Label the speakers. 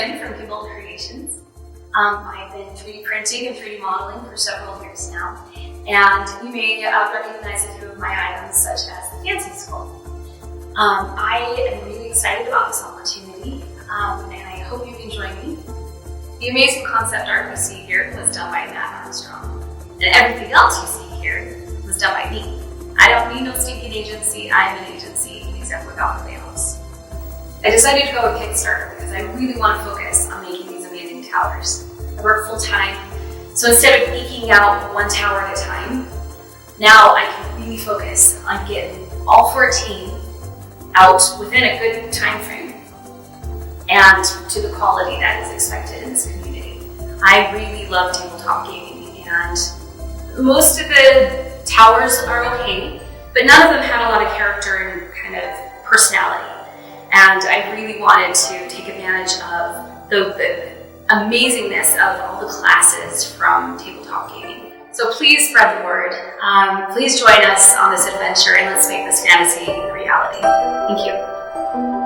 Speaker 1: Kim from Printable Creations. I've been 3D printing and 3D modeling for several years now, and you may recognize a few of my items, such as the fancy skull. I am really excited about this opportunity, and I hope you can join me. The amazing concept art we see here was done by Matt Armstrong, and everything else you see here was done by me. I don't need no stinking agency, I'm an agency, except without the layoffs. I decided to go with Kickstarter because I really want to focus on making these amazing towers. I work full time, so instead of eking out one tower at a time, now I can really focus on getting all 14 out within a good time frame and to the quality that is expected in this community. I really love tabletop gaming, and most of the towers are okay, but none of them had a lot of character and kind of personality. And I really wanted to take advantage of the amazingness of all the classes from tabletop gaming. So please spread the word. Please join us on this adventure, and let's make this fantasy a reality. Thank you.